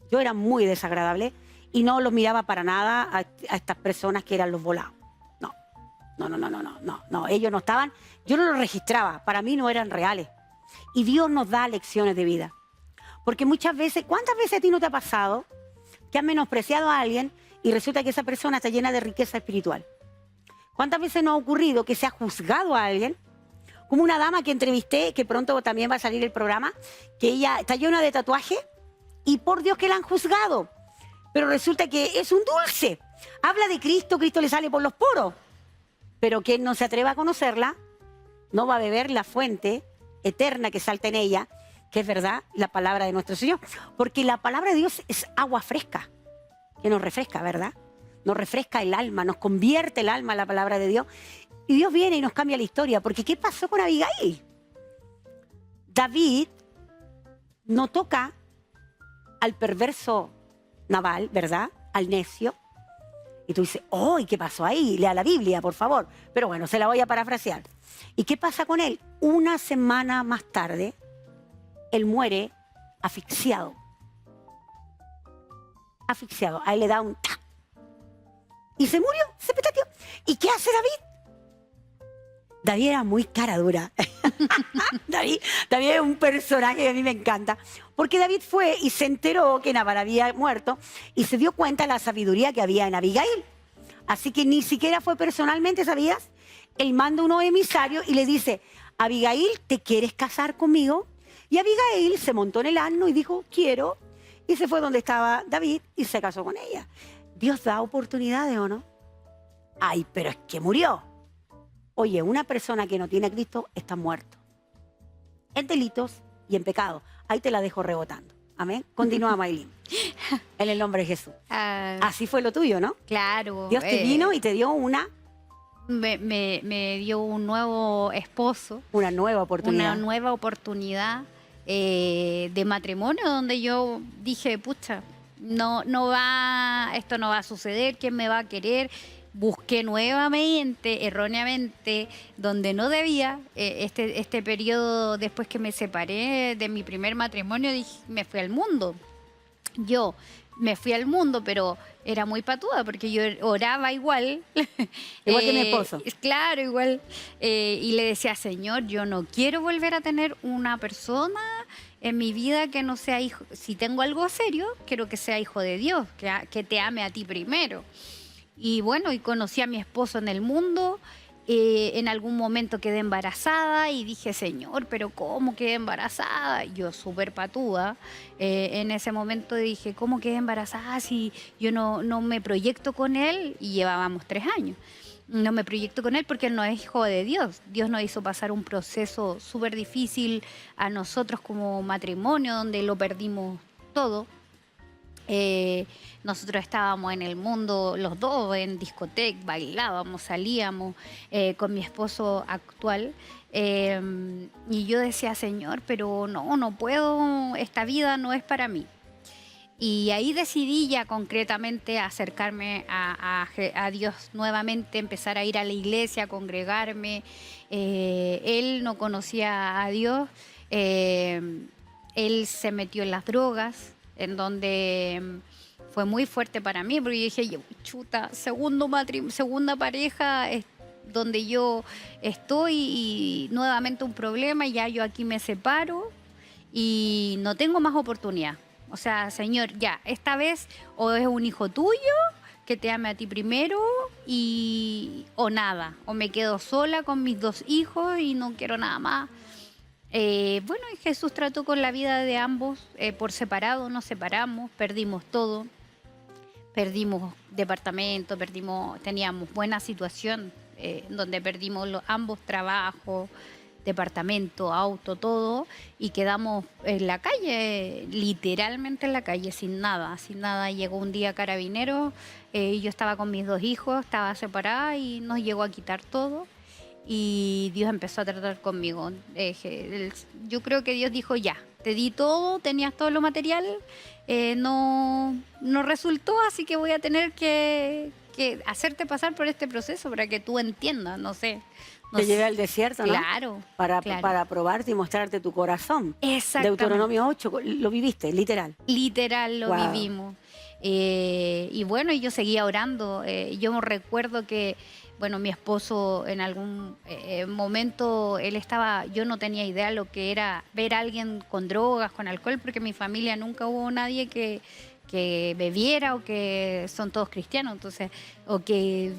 Yo era muy desagradable y no los miraba para nada a estas personas que eran los volados. No, ellos no estaban, yo no los registraba, para mí no eran reales. Y Dios nos da lecciones de vida. Porque muchas veces, ¿cuántas veces a ti no te ha pasado que has menospreciado a alguien y resulta que esa persona está llena de riqueza espiritual? ¿Cuántas veces nos ha ocurrido que se ha juzgado a alguien? Como una dama que entrevisté, que pronto también va a salir el programa, que ella está llena de tatuajes y por Dios que la han juzgado. Pero resulta que es un dulce. Habla de Cristo, Cristo le sale por los poros. Pero quien no se atreva a conocerla, no va a beber la fuente eterna que salta en ella, que es verdad, la palabra de nuestro Señor. Porque la palabra de Dios es agua fresca, que nos refresca, ¿verdad? Nos refresca el alma, nos convierte el alma la palabra de Dios. Y Dios viene y nos cambia la historia. Porque ¿qué pasó con Abigail? David no toca al perverso Nabal, ¿verdad? Al necio. Y tú dices, oh, ¿y qué pasó ahí? Lea la Biblia, por favor. Pero bueno, se la voy a parafrasear. ¿Y qué pasa con él? Una semana más tarde, él muere asfixiado. Asfixiado. A él le da un ¡ta! Y se murió, se petateó. ¿Y qué hace David? David era muy cara dura. David es un personaje que a mí me encanta. Porque David fue y se enteró que Nabal había muerto y se dio cuenta de la sabiduría que había en Abigail. Así que ni siquiera fue personalmente, ¿sabías? Él manda unos emisarios y le dice, Abigail, ¿te quieres casar conmigo? Y Abigail se montó en el asno y dijo, quiero. Y se fue donde estaba David y se casó con ella. Dios da oportunidades, ¿o no? Ay, pero es que murió. Oye, una persona que no tiene a Cristo está muerto. En delitos y en pecado. Ahí te la dejo rebotando. Amén. Continúa, Maylin. En el nombre de Jesús. Así fue lo tuyo, ¿no? Claro. Dios te vino y te dio me dio un nuevo esposo. Una nueva oportunidad. Una nueva oportunidad de matrimonio donde yo dije, pucha, esto no va a suceder, ¿quién me va a querer? Busqué nuevamente, erróneamente, donde no debía. Este periodo después que me separé de mi primer matrimonio, me fui al mundo. Yo me fui al mundo, pero era muy patuda porque yo oraba igual. Igual que mi esposo. Claro, igual. Y le decía, Señor, yo no quiero volver a tener una persona en mi vida que no sea hijo. Si tengo algo serio, quiero que sea hijo de Dios, que te ame a ti primero. Y bueno, y conocí a mi esposo en el mundo. En algún momento quedé embarazada y dije, Señor, pero ¿cómo quedé embarazada? Yo súper patuda. En ese momento dije, ¿cómo quedé embarazada si yo no me proyecto con él? Y llevábamos 3 años. No me proyecto con él porque él no es hijo de Dios. Dios nos hizo pasar un proceso súper difícil a nosotros como matrimonio, donde lo perdimos todo. Nosotros estábamos en el mundo, los dos, en discoteca, bailábamos, salíamos con mi esposo actual. Y yo decía, Señor, pero no puedo, esta vida no es para mí. Y ahí decidí ya concretamente acercarme a Dios nuevamente, empezar a ir a la iglesia, a congregarme. Él no conocía a Dios, él se metió en las drogas, en donde fue muy fuerte para mí, porque yo dije, chuta, segunda pareja donde yo estoy y nuevamente un problema, y ya yo aquí me separo y no tengo más oportunidad. O sea, Señor, ya, esta vez o es un hijo tuyo que te ame a ti primero o nada, o me quedo sola con mis 2 hijos y no quiero nada más. Bueno, y Jesús trató con la vida de ambos por separado, nos separamos, perdimos todo, perdimos departamento, teníamos buena situación, donde perdimos ambos trabajos, departamento, auto, todo, y quedamos en la calle, literalmente en la calle, sin nada. Llegó un día Carabineros, yo estaba con mis 2 hijos, estaba separada y nos llegó a quitar todo. Y Dios empezó a tratar conmigo. Yo creo que Dios dijo, ya, te di todo, tenías todo lo material, no resultó, así que voy a tener que hacerte pasar por este proceso para que tú entiendas, no sé. Te llevé al desierto, ¿no? Claro, Para probarte y mostrarte tu corazón. Exactamente. Deuteronomio 8, lo viviste, literal. Literal, lo Wow. vivimos. Y bueno, yo seguía orando. Yo me recuerdo que, bueno, mi esposo en algún momento, yo no tenía idea lo que era ver a alguien con drogas, con alcohol, porque en mi familia nunca hubo nadie que bebiera, o que son todos cristianos, entonces, o que,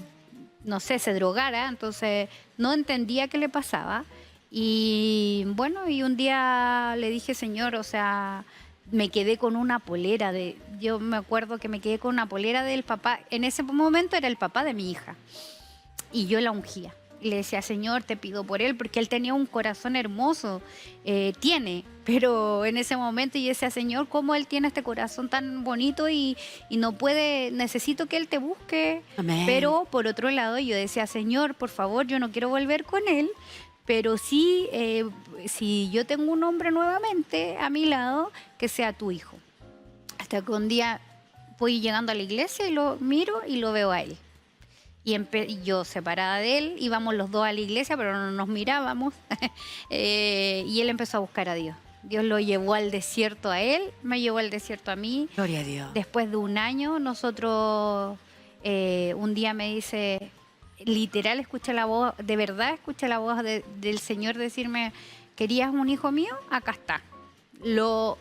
no sé, se drogara, entonces no entendía qué le pasaba. Y bueno, y un día le dije, Señor, o sea, me quedé con una polera yo me acuerdo que me quedé con una polera del papá, en ese momento era el papá de mi hija, y yo la ungía. Y le decía, Señor, te pido por él, porque él tenía un corazón hermoso, pero en ese momento yo decía, Señor, ¿cómo él tiene este corazón tan bonito y no puede? Necesito que él te busque. Amén. Pero por otro lado yo decía, Señor, por favor, yo no quiero volver con él, pero sí, si yo tengo un hombre nuevamente a mi lado, que sea tu hijo. Hasta que un día voy llegando a la iglesia y lo miro y lo veo a él. Y yo separada de él, íbamos los 2 a la iglesia, pero no nos mirábamos. Y él empezó a buscar a Dios. Dios lo llevó al desierto a él, me llevó al desierto a mí. Gloria a Dios. Después de un año, nosotros, un día me dice, literal, escuché la voz, de verdad escuché la voz del Señor decirme, ¿querías un hijo mío? Acá está. Lo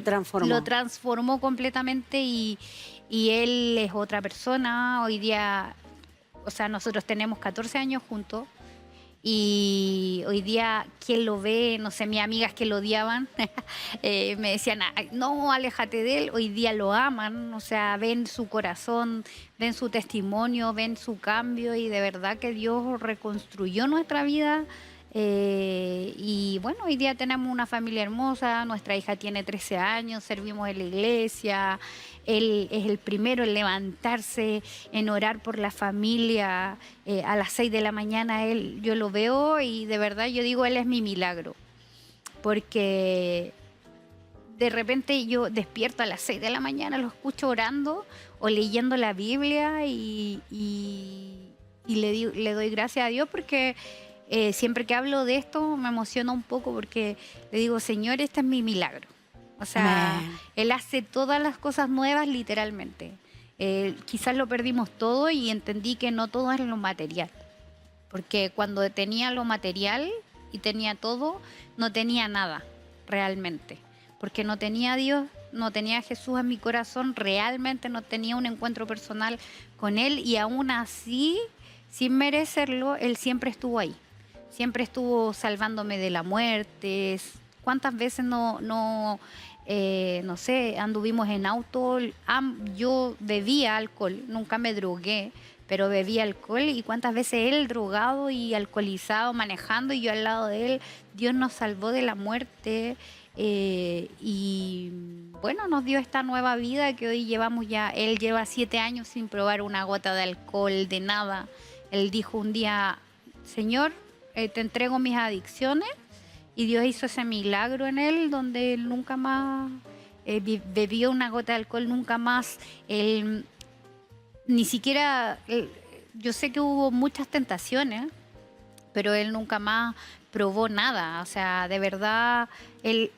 transformó. Lo transformó completamente y él es otra persona. Hoy día, o sea, nosotros tenemos 14 años juntos y hoy día quien lo ve, no sé, mis amigas que lo odiaban, me decían, "Ay, no, aléjate de él", hoy día lo aman, o sea, ven su corazón, ven su testimonio, ven su cambio, y de verdad que Dios reconstruyó nuestra vida. Y bueno, hoy día tenemos una familia hermosa, nuestra hija tiene 13 años, servimos en la iglesia, él es el primero en levantarse, en orar por la familia, a las 6 de la mañana yo lo veo y de verdad yo digo, él es mi milagro, porque de repente yo despierto a las 6 de la mañana, lo escucho orando o leyendo la Biblia y le doy gracias a Dios porque... siempre que hablo de esto me emociona un poco porque le digo, Señor, este es mi milagro. O sea, Amén. Él hace todas las cosas nuevas literalmente. Quizás lo perdimos todo y entendí que no todo es lo material. Porque cuando tenía lo material y tenía todo, no tenía nada realmente. Porque no tenía a Dios, no tenía a Jesús en mi corazón, realmente no tenía un encuentro personal con Él, y aún así, sin merecerlo, Él siempre estuvo ahí. Siempre estuvo salvándome de la muerte. ¿Cuántas veces no sé, anduvimos en auto? Yo bebía alcohol, nunca me drogué, pero bebía alcohol, y cuántas veces él drogado y alcoholizado manejando y yo al lado de él. Dios nos salvó de la muerte, y bueno, nos dio esta nueva vida que hoy llevamos ya. Él lleva 7 años sin probar una gota de alcohol, de nada. Él dijo un día, Señor, te entrego mis adicciones, y Dios hizo ese milagro en él donde él nunca más bebió una gota de alcohol nunca más. Él ni siquiera, yo sé que hubo muchas tentaciones, pero él nunca más probó nada. O sea, de verdad,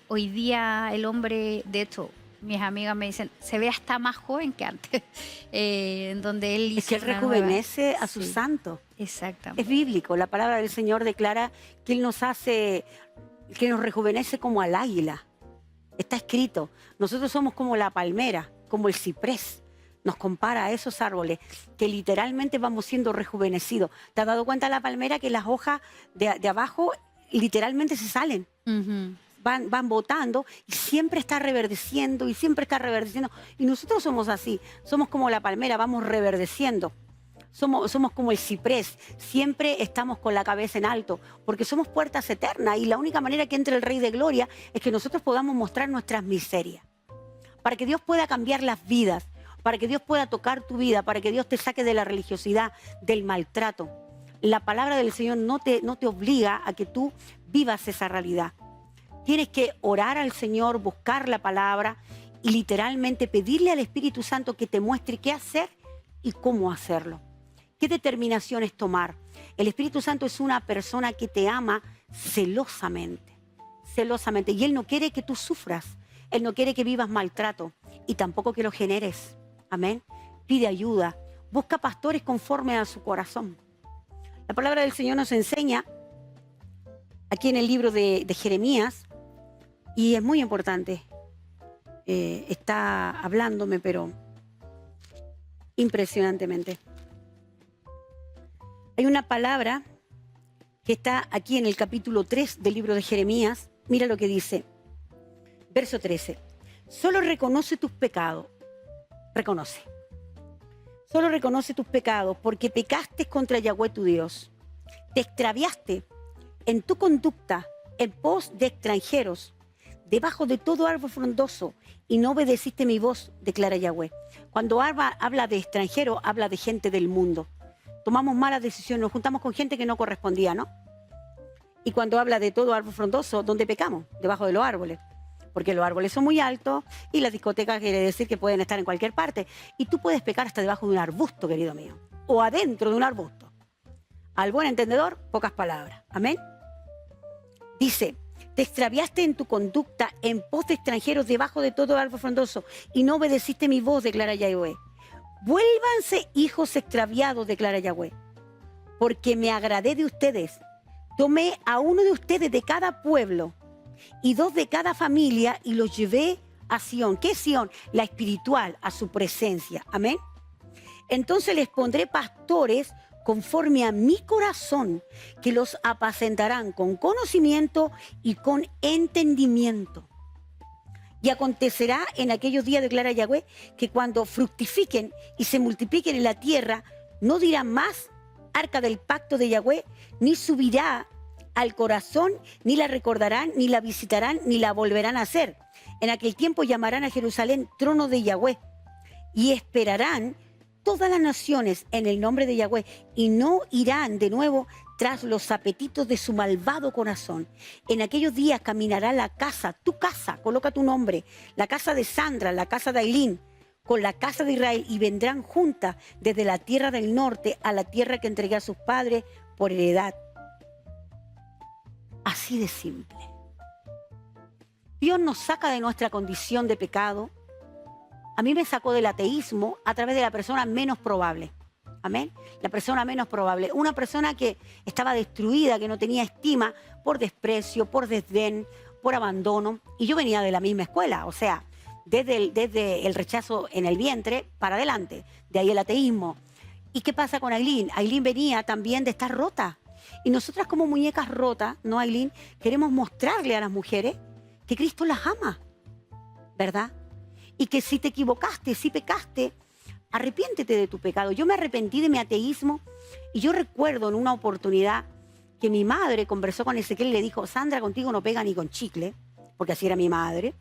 hoy día el hombre, de hecho, mis amigas me dicen, se ve hasta más joven que antes, en donde él hizo Es que él una rejuvenece a sí, sus santos. exactamente. Es bíblico, la palabra del Señor declara que Él nos hace, que nos rejuvenece como al águila. Está escrito, nosotros somos como la palmera, como el ciprés. Nos compara a esos árboles que literalmente vamos siendo rejuvenecidos. ¿Te has dado cuenta la palmera que las hojas de abajo literalmente se salen? Ujú. Van botando y siempre está reverdeciendo y siempre está reverdeciendo. Y nosotros somos así, somos como la palmera, vamos reverdeciendo. Somos como el ciprés, siempre estamos con la cabeza en alto, porque somos puertas eternas y la única manera que entre el Rey de Gloria es que nosotros podamos mostrar nuestras miserias. Para que Dios pueda cambiar las vidas, para que Dios pueda tocar tu vida, para que Dios te saque de la religiosidad, del maltrato. La palabra del Señor no te obliga a que tú vivas esa realidad. Tienes que orar al Señor, buscar la palabra y literalmente pedirle al Espíritu Santo que te muestre qué hacer y cómo hacerlo. ¿Qué determinaciones tomar? El Espíritu Santo es una persona que te ama celosamente, celosamente. Y Él no quiere que tú sufras, Él no quiere que vivas maltrato y tampoco que lo generes. Amén. Pide ayuda, busca pastores conforme a su corazón. La palabra del Señor nos enseña aquí en el libro de Jeremías, y es muy importante. Está hablándome, pero impresionantemente. Hay una palabra que está aquí en el capítulo 3 del libro de Jeremías. Mira lo que dice. Verso 13. Solo reconoce tus pecados. Reconoce. Solo reconoce tus pecados porque pecaste contra Yahweh tu Dios. Te extraviaste en tu conducta en pos de extranjeros, debajo de todo árbol frondoso, y no obedeciste mi voz, declara Yahweh. Cuando habla de extranjero, habla de gente del mundo. Tomamos malas decisiones, nos juntamos con gente que no correspondía, ¿no? Y cuando habla de todo árbol frondoso, ¿dónde pecamos? Debajo de los árboles. Porque los árboles son muy altos y las discotecas quiere decir que pueden estar en cualquier parte. Y tú puedes pecar hasta debajo de un arbusto, querido mío. O adentro de un arbusto. Al buen entendedor, pocas palabras. Amén. Dice, te extraviaste en tu conducta en pos de extranjeros debajo de todo árbol frondoso y no obedeciste mi voz, declara Yahweh. Vuélvanse hijos extraviados, declara Yahweh, porque me agradé de ustedes. Tomé a uno de ustedes de cada pueblo y 2 de cada familia y los llevé a Sión. ¿Qué es Sión? La espiritual, a su presencia. Amén. Entonces les pondré pastores conforme a mi corazón, que los apacentarán con conocimiento y con entendimiento. Y acontecerá en aquellos días, declara Yahweh, que cuando fructifiquen y se multipliquen en la tierra, no dirán más arca del pacto de Yahweh, ni subirá al corazón, ni la recordarán, ni la visitarán, ni la volverán a hacer. En aquel tiempo llamarán a Jerusalén trono de Yahweh y esperarán todas las naciones en el nombre de Yahweh y no irán de nuevo tras los apetitos de su malvado corazón. En aquellos días caminará la casa, tu casa, coloca tu nombre, la casa de Sandra, la casa de Ailín, con la casa de Israel, y vendrán juntas desde la tierra del norte a la tierra que entregué a sus padres por heredad. Así de simple. Dios nos saca de nuestra condición de pecado. A mí me sacó del ateísmo a través de la persona menos probable. Amén. La persona menos probable. Una persona que estaba destruida, que no tenía estima por desprecio, por desdén, por abandono. Y yo venía de la misma escuela, o sea, desde el rechazo en el vientre para adelante. De ahí el ateísmo. ¿Y qué pasa con Ailín? Ailín venía también de estar rota. Y nosotras como muñecas rotas, ¿no, Ailín? Queremos mostrarle a las mujeres que Cristo las ama, ¿verdad? Y que si te equivocaste, si pecaste, arrepiéntete de tu pecado. Yo me arrepentí de mi ateísmo y yo recuerdo en una oportunidad que mi madre conversó con Ezequiel y le dijo, Sandra, contigo no pega ni con chicle, porque así era mi madre.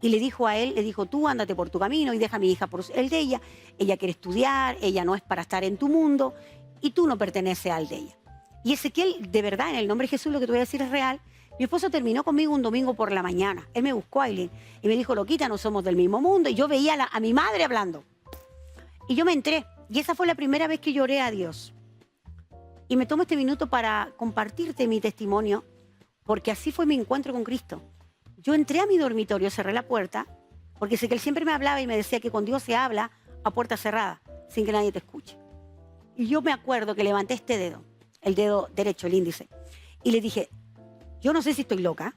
Y le dijo a él, le dijo, tú ándate por tu camino y deja a mi hija por el de ella quiere estudiar, ella no es para estar en tu mundo y tú no perteneces al de ella. Y Ezequiel, de verdad, en el nombre de Jesús, lo que te voy a decir es real. Mi esposo terminó conmigo un domingo por la mañana. Él me buscó, Aileen, y me dijo, loquita, no somos del mismo mundo. Y yo veía a mi madre hablando. Y yo me entré. Y esa fue la primera vez que lloré a Dios. Y me tomo este minuto para compartirte mi testimonio, porque así fue mi encuentro con Cristo. Yo entré a mi dormitorio, cerré la puerta, porque sé que él siempre me hablaba y me decía que con Dios se habla a puerta cerrada, sin que nadie te escuche. Y yo me acuerdo que levanté este dedo, el dedo derecho, el índice, y le dije, yo no sé si estoy loca.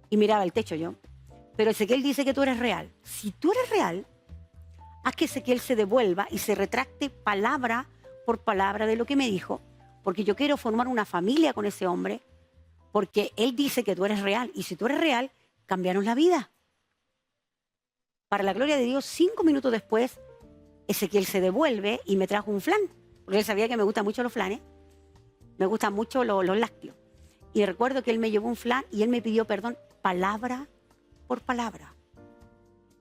Y miraba el techo yo. Pero Ezequiel dice que tú eres real. Si tú eres real, haz que Ezequiel se devuelva y se retracte palabra por palabra de lo que me dijo, porque yo quiero formar una familia con ese hombre, porque él dice que tú eres real. Y si tú eres real, cambiaron la vida. Para la gloria de Dios, 5 minutos después, Ezequiel se devuelve y me trajo un flan, porque él sabía que me gustan mucho los flanes, me gustan mucho los lácteos. Y recuerdo que él me llevó un flan y él me pidió perdón palabra por palabra.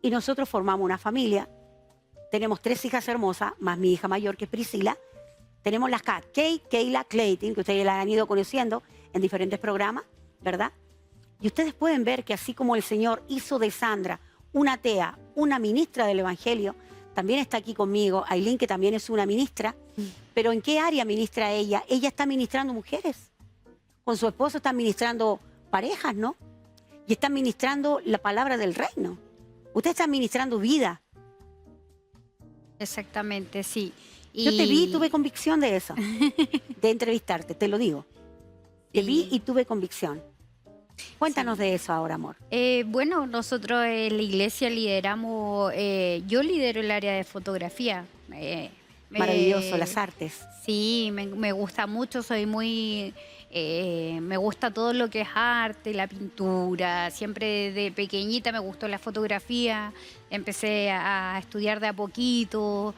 Y nosotros formamos una familia. Tenemos 3 hijas hermosas, más mi hija mayor que es Priscila. Tenemos las Kate, Kayla, Clayton, que ustedes la han ido conociendo en diferentes programas, ¿verdad? Y ustedes pueden ver que así como el Señor hizo de Sandra una atea, una ministra del Evangelio, también está aquí conmigo Aileen, que también es una ministra. Pero ¿en qué área ministra ella? Ella está ministrando mujeres. Con su esposo está ministrando parejas, ¿no? Y está ministrando la palabra del reino. Usted está ministrando vida. Exactamente, sí. Yo te vi y tuve convicción de eso, de entrevistarte, te lo digo. Te vi y tuve convicción. Cuéntanos de eso ahora, amor. Bueno, nosotros en la iglesia lideramos, yo lidero el área de fotografía. Maravilloso, las artes. Sí, me gusta mucho, soy muy... me gusta todo lo que es arte, la pintura. Siempre de pequeñita me gustó la fotografía. Empecé a estudiar de a poquito,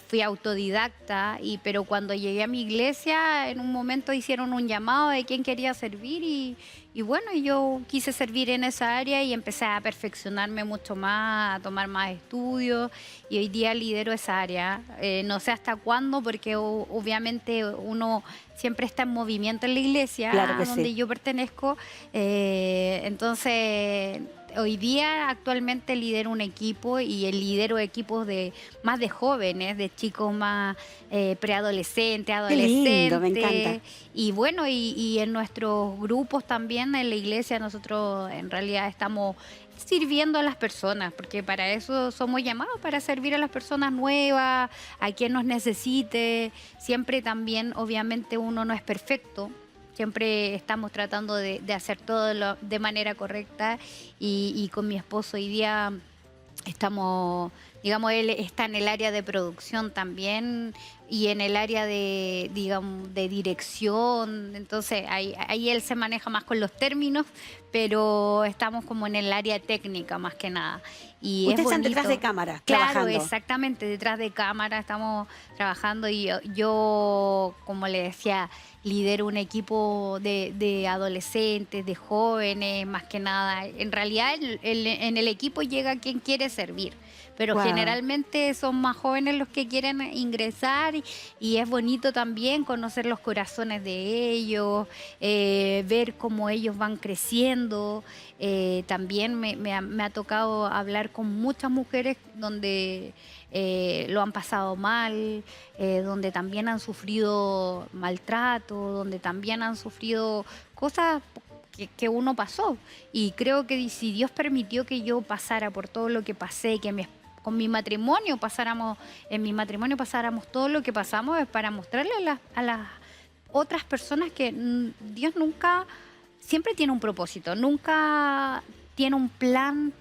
fui autodidacta, pero cuando llegué a mi iglesia, en un momento hicieron un llamado de quién quería servir y bueno, yo quise servir en esa área y empecé a perfeccionarme mucho más, a tomar más estudios y hoy día lidero esa área. No sé hasta cuándo, porque obviamente uno siempre está en movimiento en la iglesia, claro que donde sí. yo pertenezco. Entonces, hoy día actualmente lidero un equipo y lidero equipos más de jóvenes, de chicos más preadolescentes, adolescentes. Qué lindo, me encanta. Y bueno, y en nuestros grupos también en la iglesia nosotros en realidad estamos sirviendo a las personas, porque para eso somos llamados, para servir a las personas nuevas, a quien nos necesite. Siempre también, obviamente, uno no es perfecto. Siempre estamos tratando de hacer todo de manera correcta y con mi esposo hoy día estamos, digamos, él está en el área de producción también y en el área de, digamos, de dirección. Entonces ahí él se maneja más con los términos, pero estamos como en el área técnica más que nada. Y ustedes están bonito. detrás de cámara, Claro, trabajando. exactamente, detrás de cámara estamos trabajando y yo, como le decía, lidero un equipo de adolescentes, de jóvenes, más que nada. En realidad en el equipo llega quien quiere servir, pero Wow. generalmente son más jóvenes los que quieren ingresar y es bonito también conocer los corazones de ellos, ver cómo ellos van creciendo. También me ha tocado hablar con muchas mujeres donde lo han pasado mal, donde también han sufrido maltrato, donde también han sufrido cosas que uno pasó. Y creo que si Dios permitió que yo pasara por todo lo que pasé, que con mi matrimonio en mi matrimonio pasáramos todo lo que pasamos, es para mostrarle a las otras personas que Dios nunca, siempre tiene un propósito, nunca tiene un plan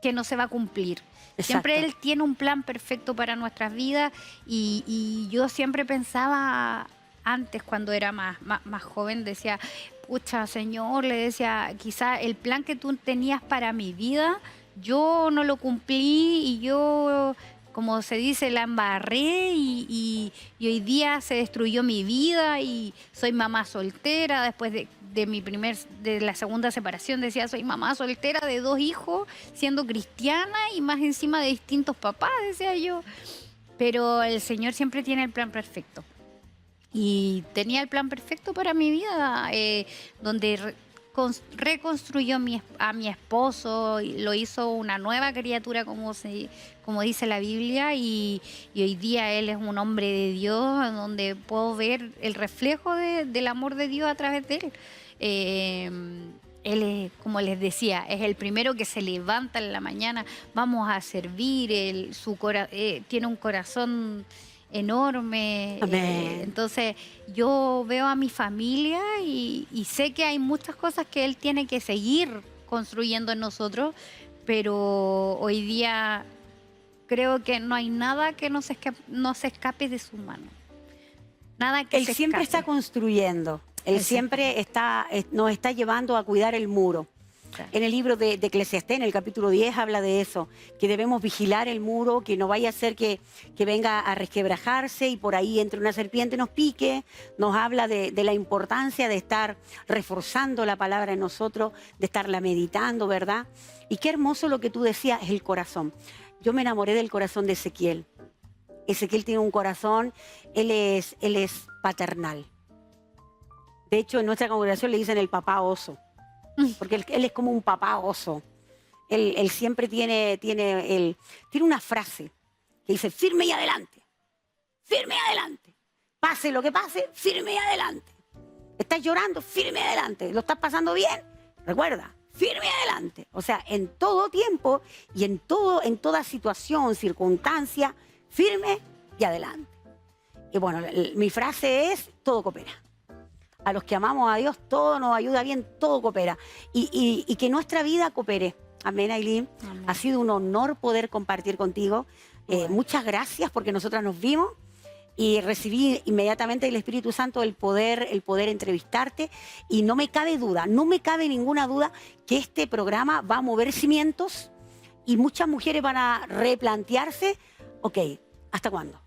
que no se va a cumplir. Exacto. Siempre Él tiene un plan perfecto para nuestras vidas y yo siempre pensaba antes, cuando era más joven, decía, pucha, Señor, le decía, quizá el plan que tú tenías para mi vida, yo no lo cumplí y yo, como se dice, la embarré y hoy día se destruyó mi vida y soy mamá soltera después de la segunda separación. Decía, soy mamá soltera de 2 hijos, siendo cristiana y más encima de distintos papás, decía yo. Pero el Señor siempre tiene el plan perfecto. y tenía el plan perfecto para mi vida, donde reconstruyó a mi esposo, y lo hizo una nueva criatura, como dice la Biblia, y hoy día él es un hombre de Dios, donde puedo ver el reflejo del amor de Dios a través de él. Él es, como les decía, es el primero que se levanta en la mañana, vamos a servir, tiene un corazón enorme. Entonces yo veo a mi familia y sé que hay muchas cosas que él tiene que seguir construyendo en nosotros, pero hoy día creo que no hay nada que no se escape de su mano. Nada que Él siempre está construyendo. Él siempre nos está llevando a cuidar el muro. Claro. En el libro de Eclesiastés, en el capítulo 10, habla de eso, que debemos vigilar el muro, que no vaya a ser que venga a resquebrajarse y por ahí entre una serpiente nos pique. Nos habla de la importancia de estar reforzando la palabra en nosotros, de estarla meditando, ¿verdad? Y qué hermoso lo que tú decías, es el corazón. Yo me enamoré del corazón de Ezequiel. Ezequiel tiene un corazón, él es paternal. De hecho, en nuestra congregación le dicen el papá oso, porque él es como un papá oso. Él siempre tiene una frase que dice, firme y adelante, firme y adelante. Pase lo que pase, firme y adelante. ¿Estás llorando? Firme y adelante. ¿Lo estás pasando bien? Recuerda, firme y adelante. O sea, en todo tiempo y en toda situación, circunstancia, firme y adelante. Y bueno, mi frase es, todo coopera. A los que amamos a Dios, todo nos ayuda bien, todo coopera. Y que nuestra vida coopere. Amén, Ailín. Amén. Ha sido un honor poder compartir contigo. Muchas gracias porque nosotras nos vimos y recibí inmediatamente del Espíritu Santo el poder entrevistarte. Y no me cabe duda, no me cabe ninguna duda que este programa va a mover cimientos y muchas mujeres van a replantearse, ok, ¿hasta cuándo?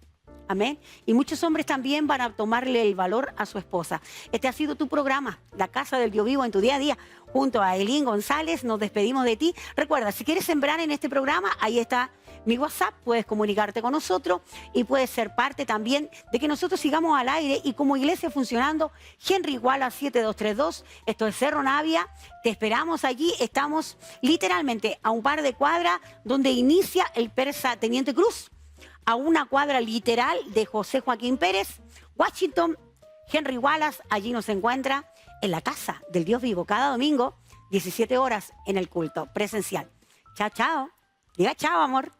Amén. Y muchos hombres también van a tomarle el valor a su esposa. Este ha sido tu programa, La Casa del Dios Vivo en tu día a día. Junto a Ailín González nos despedimos de ti. Recuerda, si quieres sembrar en este programa, ahí está mi WhatsApp. Puedes comunicarte con nosotros y puedes ser parte también de que nosotros sigamos al aire y como iglesia funcionando. Henry Wallace 7232. Esto es Cerro Navia. Te esperamos allí. Estamos literalmente a un par de cuadras donde inicia el Persa Teniente Cruz. A una cuadra literal de José Joaquín Pérez, Washington. Henry Wallace allí nos encuentra en la Casa del Dios Vivo cada domingo, 17 horas en el culto presencial. Chao, chao. Diga chao, amor.